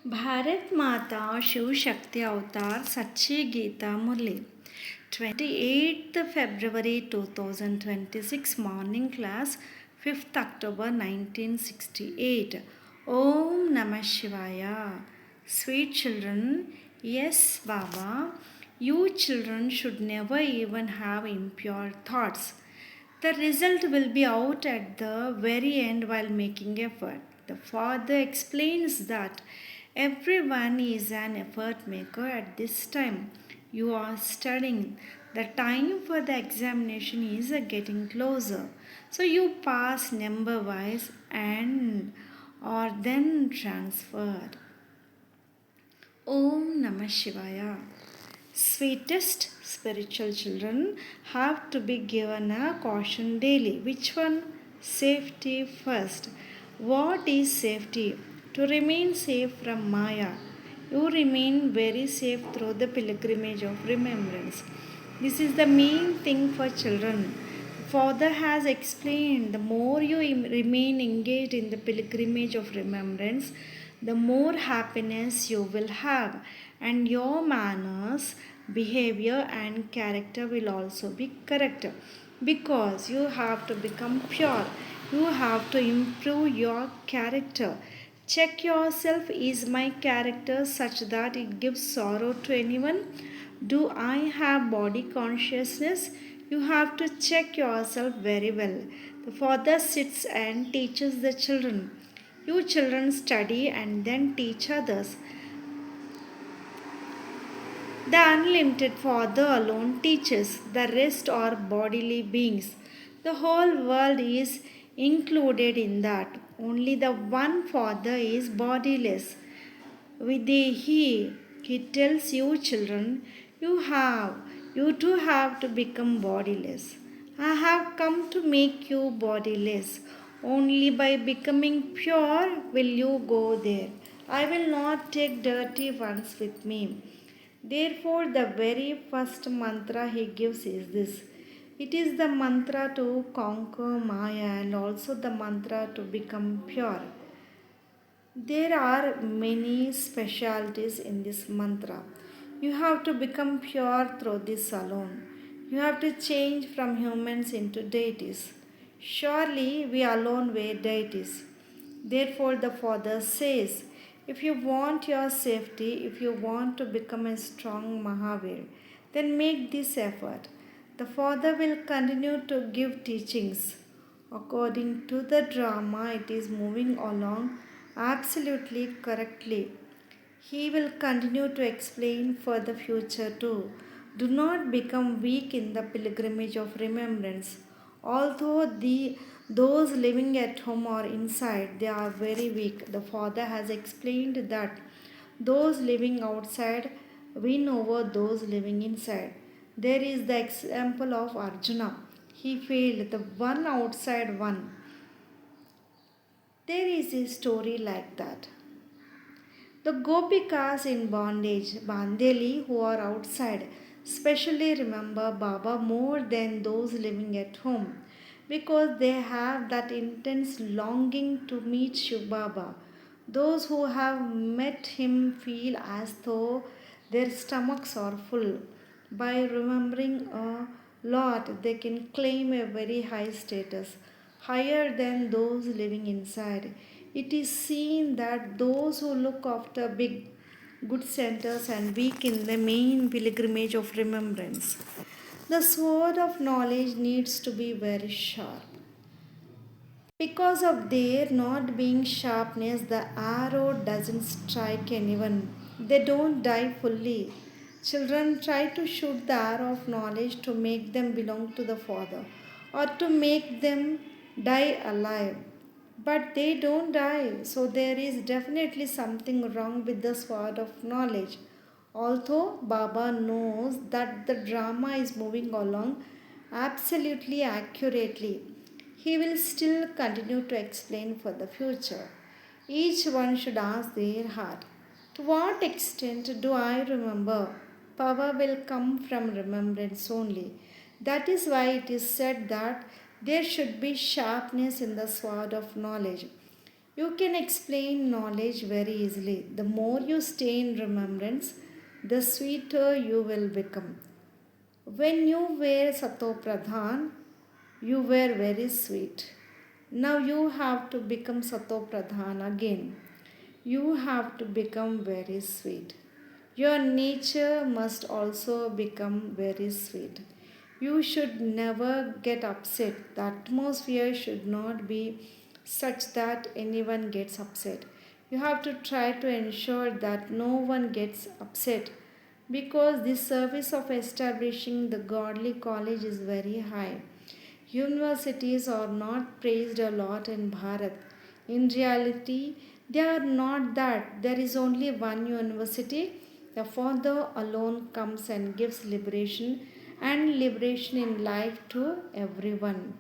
भारत माता शिव शक्ति अवतार सच्ची गीता मुरली 28th February 2026 morning class 5th October 1968 Om Namah Shivaya. Sweet children, yes Baba, you children should never even have impure thoughts. The result will be out at the very end while making effort. The father explains that everyone is an effort maker at this time. You are studying. The time for the examination is getting closer. So you pass number wise and are then transferred. Om Namah Shivaya. Sweetest spiritual children have to be given a caution daily. Which one? Safety first. What is safety? To remain safe from Maya. You remain very safe through the pilgrimage of remembrance. This is the main thing for children. Father has explained the more you remain engaged in the pilgrimage of remembrance, the more happiness you will have, and your manners, behavior, and character will also be correct because you have to become pure. You have to improve your character. Check yourself, is my character such that it gives sorrow to anyone? Do I have body consciousness? You have to check yourself very well. The father sits and teaches the children. You children study and then teach others. The unlimited Father alone teaches, the rest are bodily beings. The whole world is included in that. Only the one Father is bodiless. With he tells you children, you too have to become bodiless. I have come to make you bodiless. Only by becoming pure will you go there. I will not take dirty ones with me. Therefore, the very first mantra he gives is this. It is the mantra to conquer Maya and also the mantra to become pure. There are many specialities in this mantra. You have to become pure through this alone. You have to change from humans into deities. Surely we alone were deities. Therefore, the Father says, if you want your safety, if you want to become a strong Mahavir, then make this effort. The Father will continue to give teachings. According to the drama, it is moving along absolutely correctly. He will continue to explain for the future too. Do not become weak in the pilgrimage of remembrance. Although those living at home or inside, they are very weak. The Father has explained that those living outside win over those living inside. There is the example of Arjuna. He failed, the one outside won. There is a story like that. The Gopikas in bondage, Bandeli, who are outside, specially remember Baba more than those living at home because they have that intense longing to meet Shiv Baba. Those who have met him feel as though their stomachs are full. By remembering a lot, they can claim a very high status, higher than those living inside. It is seen that those who look after big good centers and weak in the main pilgrimage of remembrance. The sword of knowledge needs to be very sharp. Because of their not being sharpness, the arrow doesn't strike anyone. They don't die fully. Children try to shoot the arrow of knowledge to make them belong to the Father or to make them die alive. But they don't die, so there is definitely something wrong with the sword of knowledge. Although Baba knows that the drama is moving along absolutely accurately, he will still continue to explain for the future. Each one should ask their heart, to what extent do I remember? Power will come from remembrance only. That is why it is said that there should be sharpness in the sword of knowledge. You can explain knowledge very easily. The more you stay in remembrance, the sweeter you will become. When you were Sato Pradhan, you were very sweet. Now you have to become Sato Pradhan again. You have to become very sweet. Your nature must also become very sweet. You should never get upset. The atmosphere should not be such that anyone gets upset. You have to try to ensure that no one gets upset because the service of establishing the godly college is very high. Universities are not praised a lot in Bharat. In reality, they are not that. There is only one university. The Father alone comes and gives liberation and liberation in life to everyone.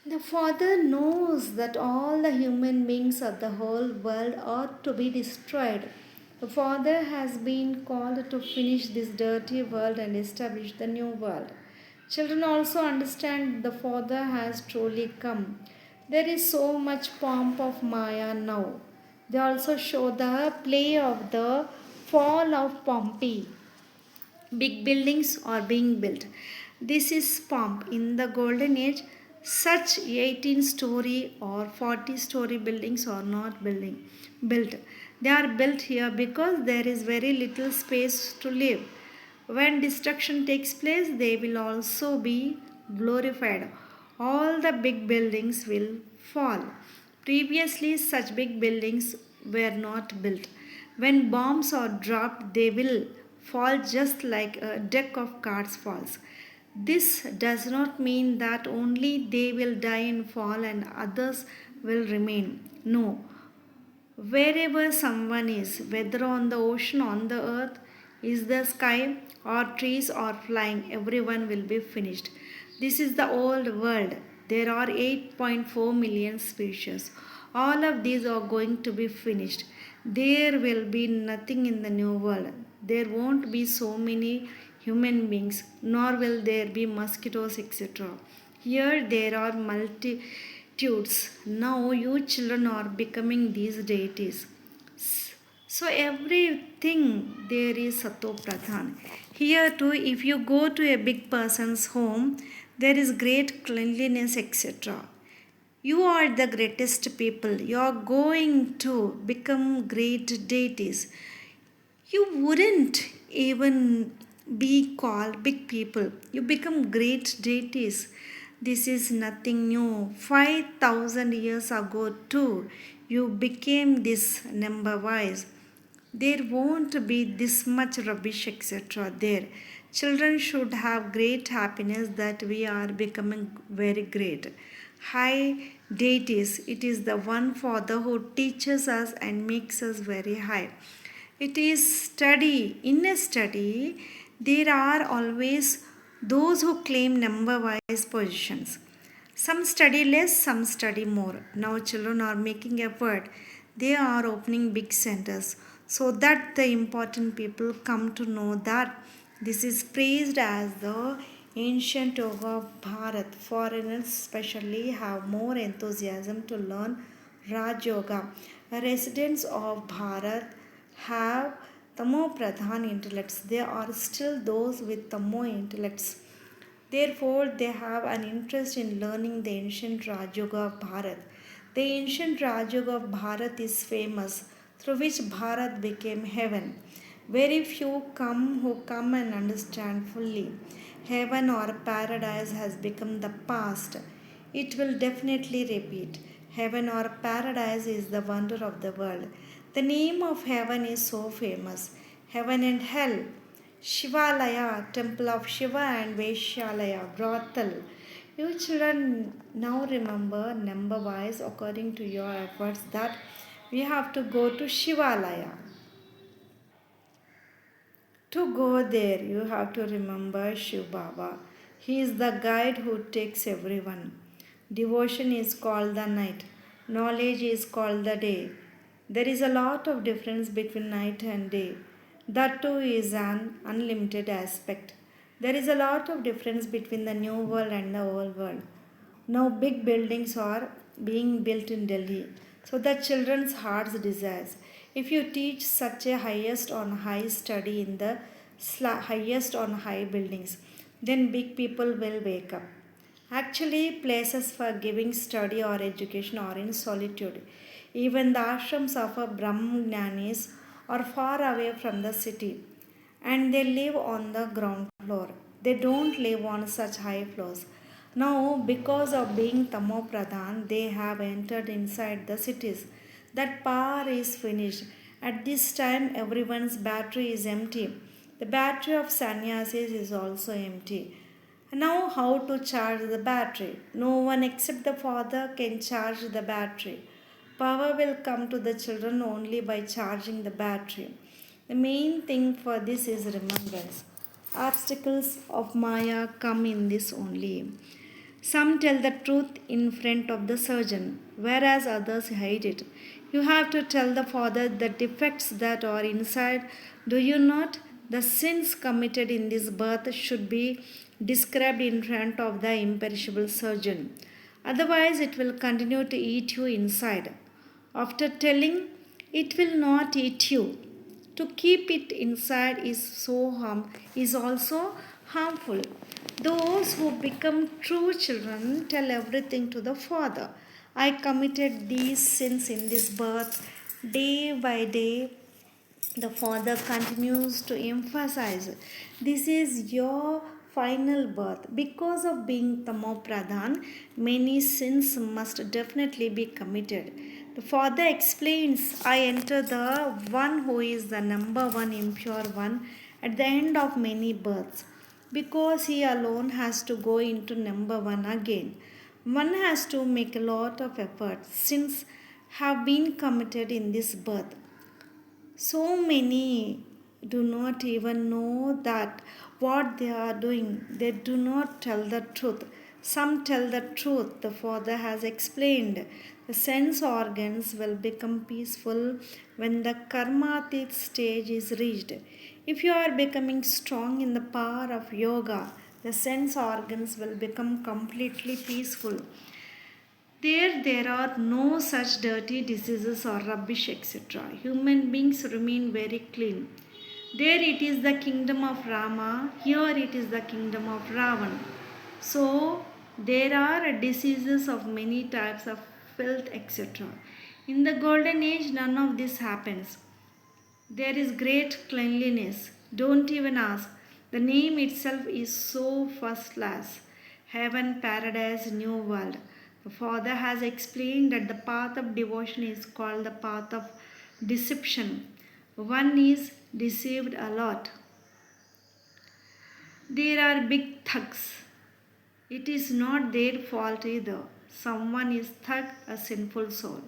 The Father knows that all the human beings of the whole world ought to be destroyed. The Father has been called to finish this dirty world and establish the new world. Children also understand the Father has truly come. There is so much pomp of Maya now. They also show the play of the fall of Pompeii. Big buildings are being built. This is pomp. In the golden age, such 18-story or 40-story buildings are not built. They are built here because there is very little space to live. When destruction takes place, they will also be glorified. All the big buildings will fall. Previously, such big buildings were not built. When bombs are dropped, they will fall just like a deck of cards falls. This does not mean that only they will die and fall and others will remain. No, wherever someone is, whether on the ocean, on the earth, is the sky, or trees, or flying, everyone will be finished. This is the old world. There are 8.4 million species. All of these are going to be finished. There will be nothing in the new world. There won't be so many human beings, nor will there be mosquitoes, etc. Here there are multitudes. Now you children are becoming these deities. So everything there is Sato Pradhan. Here too, if you go to a big person's home, there is great cleanliness, etc. You are the greatest people. You are going to become great deities. You wouldn't even be called big people. You become great deities. This is nothing new. 5,000 years ago, too, you became this number wise. There won't be this much rubbish, etc. there. Children should have great happiness that we are becoming very great. High deities, it is the one Father who teaches us and makes us very high. It is study. In a study, there are always those who claim number wise positions. Some study less, some study more. Now children are making effort. They are opening big centers so that the important people come to know that this is praised as the ancient yoga of Bharat. Foreigners especially have more enthusiasm to learn Raj Yoga. Residents of Bharat have Tamo Pradhan intellects. They are still those with Tamo intellects. Therefore, they have an interest in learning the ancient Raj Yoga of Bharat. The ancient Raj Yoga of Bharat is famous, through which Bharat became heaven. Very few come who come and understand fully. Heaven or paradise has become the past. It will definitely repeat. Heaven or paradise is the wonder of the world. The name of heaven is so famous. Heaven and hell. Shivalaya, temple of Shiva, and Vaishyalaya, brothel. You children now remember number wise according to your efforts that we have to go to Shivalaya. To go there, you have to remember Shiv Baba. He is the guide who takes everyone. Devotion is called the night, knowledge is called the day. There is a lot of difference between night and day. That too is an unlimited aspect. There is a lot of difference between the new world and the old world. Now, big buildings are being built in Delhi. So the children's hearts desires. If you teach such a highest on high study in the highest on high buildings, then big people will wake up. Actually, places for giving study or education are in solitude. Even the ashrams of a Brahmagnanis are far away from the city and they live on the ground floor. They don't live on such high floors. Now, because of being Tamo Pradhan, they have entered inside the cities. That power is finished. At this time, everyone's battery is empty. The battery of sannyasis is also empty. Now, how to charge the battery? No one except the father can charge the battery. Power will come to the children only by charging the battery. The main thing for this is remembrance. Obstacles of Maya come in this only. Some tell the truth in front of the surgeon, whereas others hide it. You have to tell the father the defects that are inside, do you not? The sins committed in this birth should be described in front of the imperishable surgeon. Otherwise, it will continue to eat you inside. After telling, it will not eat you. To keep it inside is also harmful. Those who become true children tell everything to the father. I committed these sins in this birth. Day by day, the father continues to emphasize this is your final birth. Because of being Tamo Pradhan, many sins must definitely be committed. The father explains, I enter the one who is the number one impure one at the end of many births because he alone has to go into number one again. One has to make a lot of effort. Sins have been committed in this birth. So many do not even know that what they are doing. They do not tell the truth. Some tell the truth. The Father has explained. The sense organs will become peaceful when the karmatit stage is reached. If you are becoming strong in the power of yoga, the sense organs will become completely peaceful. There are no such dirty diseases or rubbish, etc. Human beings remain very clean. There it is the kingdom of Rama, here it is the kingdom of Ravan. So, there are diseases of many types of filth, etc. In the golden age, none of this happens. There is great cleanliness. Don't even ask. The name itself is so first class. Heaven, paradise, new world. The Father has explained that the path of devotion is called the path of deception. One is deceived a lot. There are big thugs. It is not their fault either. Someone is thug, a sinful soul.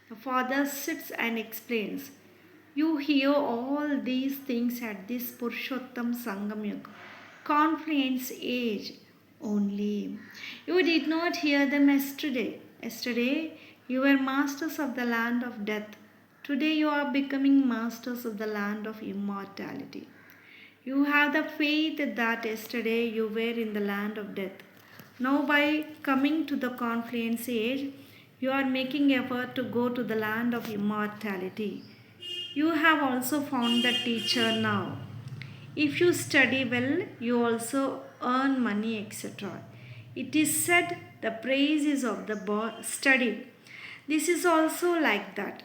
The Father sits and explains. You hear all these things at this Purushottam Sangam Yuga, confluence age only. You did not hear them yesterday. Yesterday, you were masters of the land of death. Today, you are becoming masters of the land of immortality. You have the faith that yesterday you were in the land of death. Now, by coming to the confluence age, you are making effort to go to the land of immortality. You have also found the teacher now. If you study well, you also earn money, etc. It is said the praise is of the study. This is also like that.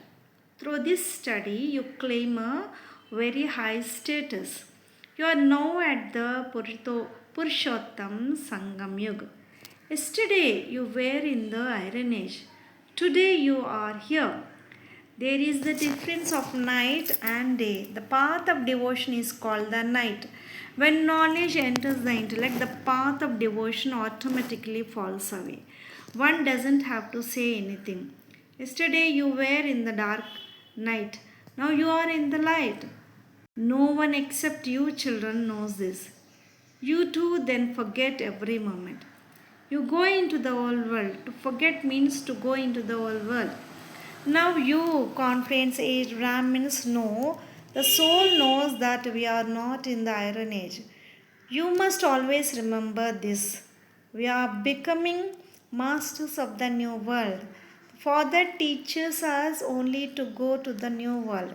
Through this study, you claim a very high status. You are now at the Purushottam Sangam Yuga. Yesterday, you were in the Iron Age. Today, you are here. There is the difference of night and day. The path of devotion is called the night. When knowledge enters the intellect, the path of devotion automatically falls away. One doesn't have to say anything. Yesterday you were in the dark night. Now you are in the light. No one except you children knows this. You too then forget every moment. You go into the old world. To forget means to go into the old world. Now you, conference age Brahmins, know, the soul knows that we are not in the Iron Age. You must always remember this. We are becoming masters of the new world. Father teaches us only to go to the new world.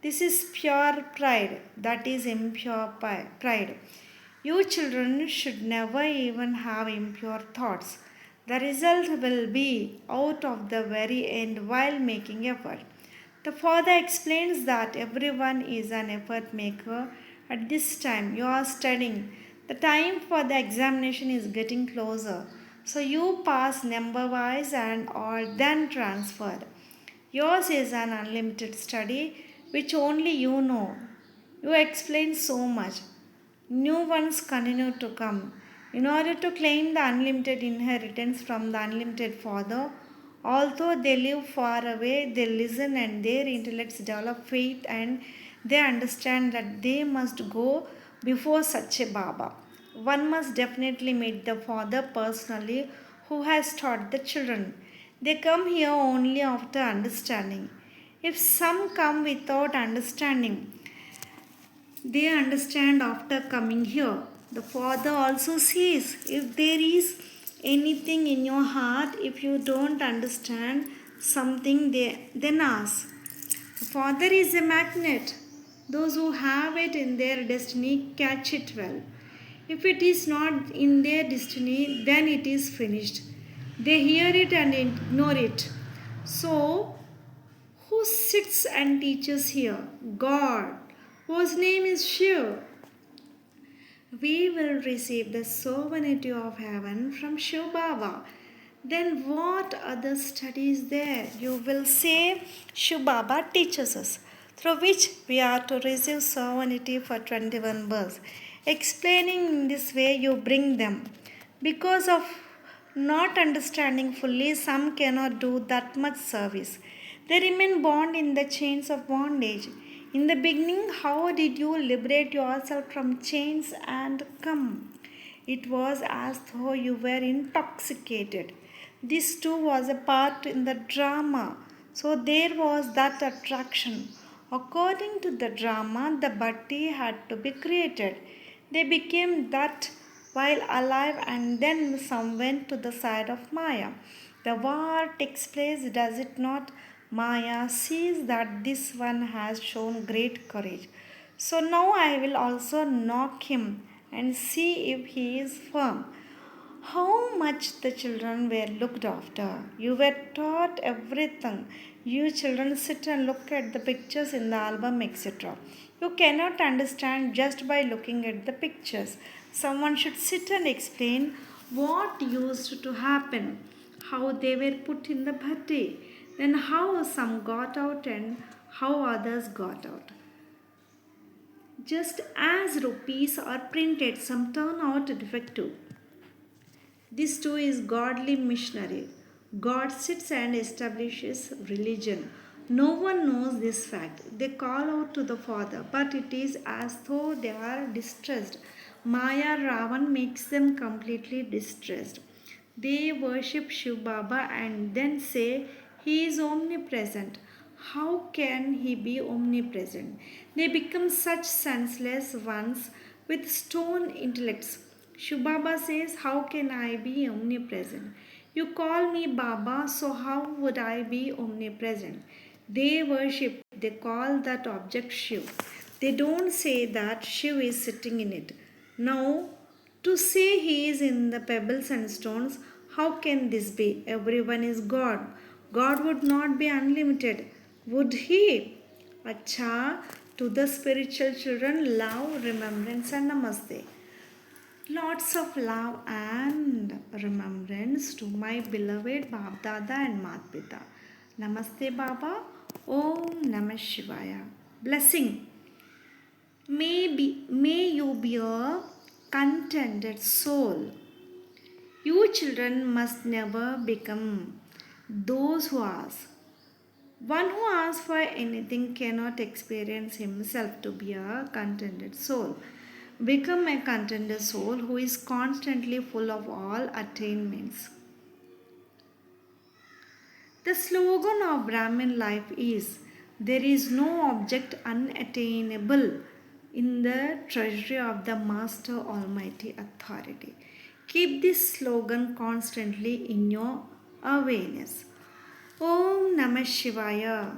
This is pure pride, that is impure pride. You children should never even have impure thoughts. The result will be out of the very end while making effort. The father explains that everyone is an effort maker at this time. You are studying. The time for the examination is getting closer. So you pass number wise and are then transferred. Yours is an unlimited study which only you know. You explain so much. New ones continue to come. In order to claim the unlimited inheritance from the unlimited Father, although they live far away, they listen and their intellects develop faith and they understand that they must go before Sachchi Baba. One must definitely meet the Father personally who has taught the children. They come here only after understanding. If some come without understanding, they understand after coming here. The Father also says, if there is anything in your heart, if you don't understand something, then ask. The Father is a magnet. Those who have it in their destiny catch it well. If it is not in their destiny, then it is finished. They hear it and ignore it. So, who sits and teaches here? God, whose name is Shiv. We will receive the sovereignty of heaven from Shiv Baba. Then what other studies there? You will say Shiv Baba teaches us, through which we are to receive sovereignty for 21 births. Explaining in this way, you bring them. Because of not understanding fully, some cannot do that much service. They remain bound in the chains of bondage. In the beginning, how did you liberate yourself from chains and come? It was as though you were intoxicated. This too was a part in the drama. So there was that attraction. According to the drama, the bhakti had to be created. They became that while alive and then some went to the side of Maya. The war takes place, does it not? Maya sees that this one has shown great courage. So now I will also knock him and see if he is firm. How much the children were looked after. You were taught everything. You children sit and look at the pictures in the album, etc. You cannot understand just by looking at the pictures. Someone should sit and explain what used to happen, how they were put in the bhatti, then how some got out and how others got out. Just as rupees are printed, some turn out defective. This too is godly missionary. God sits and establishes religion. No one knows this fact. They call out to the Father, but it is as though they are distressed. Maya Ravan makes them completely distressed. They worship Shiv Baba and then say he is omnipresent. How can he be omnipresent? They become such senseless ones with stone intellects. Shiv Baba says, how can I be omnipresent? You call me Baba, so how would I be omnipresent? They worship, they call that object Shiv. They don't say that Shiv is sitting in it. Now, to say he is in the pebbles and stones, how can this be? Everyone is God. God would not be unlimited, would he? Acha, to the spiritual children, love, remembrance, and namaste. Lots of love and remembrance to my beloved Bab Dada and Mat Pita. Namaste Baba. Om Namah Shivaya. Blessing. May you be a contented soul. You children must never become those who ask. One who asks for anything cannot experience himself to be a contented soul. Become a contented soul who is constantly full of all attainments. The slogan of Brahmin life is, there is no object unattainable in the treasury of the Master Almighty Authority. Keep this slogan constantly in your awareness. Om Namah Shivaya.